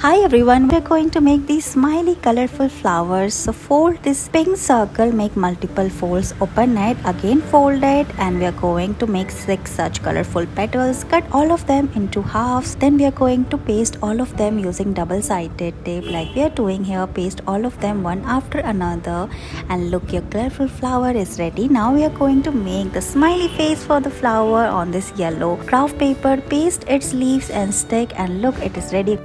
Hi everyone, we're going to make these smiley colorful flowers. So fold this pink circle, make multiple folds, open it, again fold it, and we are going to make 6 such colorful petals. Cut all of them into halves. Then we are going to paste all of them using double-sided tape like we are doing here. Paste all of them one after another, and look, your colorful flower is ready. Now we are going to make the smiley face for the flower on this yellow craft paper. Paste its leaves and stick, and look, it is ready.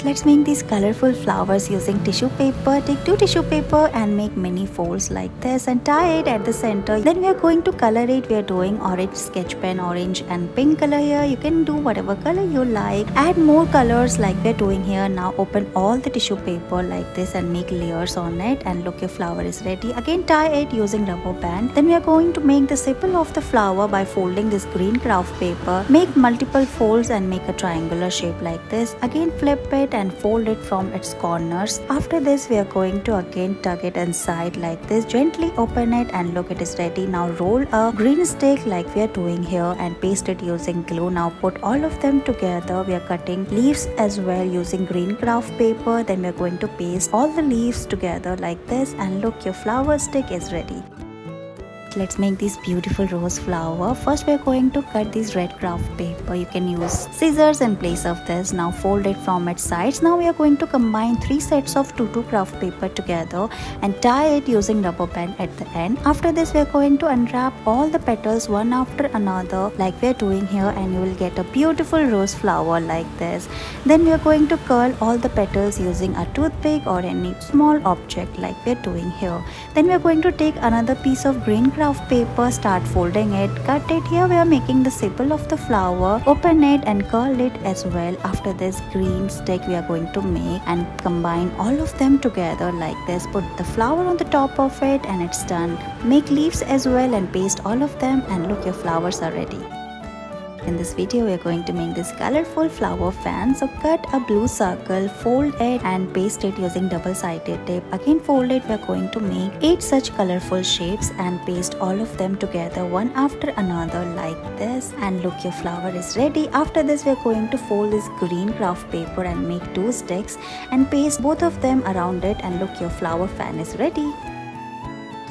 Let's make these colorful flowers using tissue paper. Take 2 tissue paper and make many folds like this and tie it at the center. Then we are going to color it. We are doing orange sketch pen, orange and pink color here. You can do whatever color you like. Add more colors like we are doing here. Now open all the tissue paper like this and make layers on it, and look, your flower is ready. Again tie it using rubber band. Then we are going to make the sepal of the flower by folding this green craft paper. Make multiple folds and make a triangular shape like this. Again flip it and fold it from its corners. After this we are going to again tuck it inside like this. Gently open it, and look, it is ready. Now roll a green stick like we are doing here and paste it using glue. Now put all of them together. We are cutting leaves as well using green craft paper. Then we are going to paste all the leaves together like this, and look, your flower stick is ready. Let's make this beautiful rose flower. First we are going to cut this red craft paper. You can use scissors in place of this. Now fold it from its sides. Now we are going to combine 3 sets of 2 craft paper together and tie it using rubber band at the end. After this we are going to unwrap all the petals one after another like we are doing here, and you will get a beautiful rose flower like this. Then we are going to curl all the petals using a toothpick or any small object like we are doing here. Then we are going to take another piece of green craft paper, start folding it, cut it. Here we are making the sepal of the flower. Open it and curl it as well. After this green stick we are going to make and combine all of them together like this. Put the flower on the top of it, and it's done. Make leaves as well and paste all of them, and look, your flowers are ready. In this video we are going to make this colorful flower fan. So cut a blue circle, fold it and paste it using double-sided tape. Again fold it. We are going to make 8 such colorful shapes and paste all of them together one after another like this, and look, your flower is ready. After this we are going to fold this green craft paper and make 2 sticks and paste both of them around it, and look, your flower fan is ready.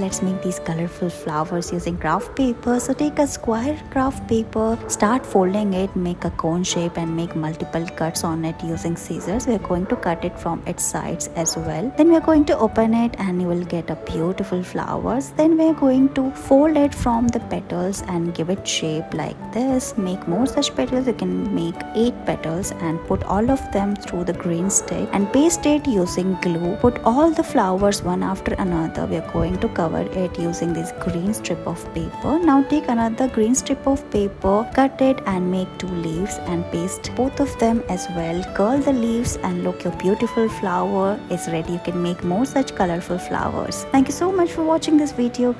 Let's make these colorful flowers using craft paper. So take a square craft paper, start folding it, make a cone shape and make multiple cuts on it using scissors. We are going to cut it from its sides as well. Then we are going to open it, and you will get a beautiful flowers. Then we are going to fold it from the petals and give it shape like this. Make more such petals. You can make 8 petals and put all of them through the green stick and paste it using glue. Put all the flowers one after another. We are going to cover it using this green strip of paper. Now take another green strip of paper, cut it and make 2 leaves and paste both of them as well. Curl the leaves, and look, your beautiful flower is ready. You can make more such colorful flowers. Thank you so much for watching this video.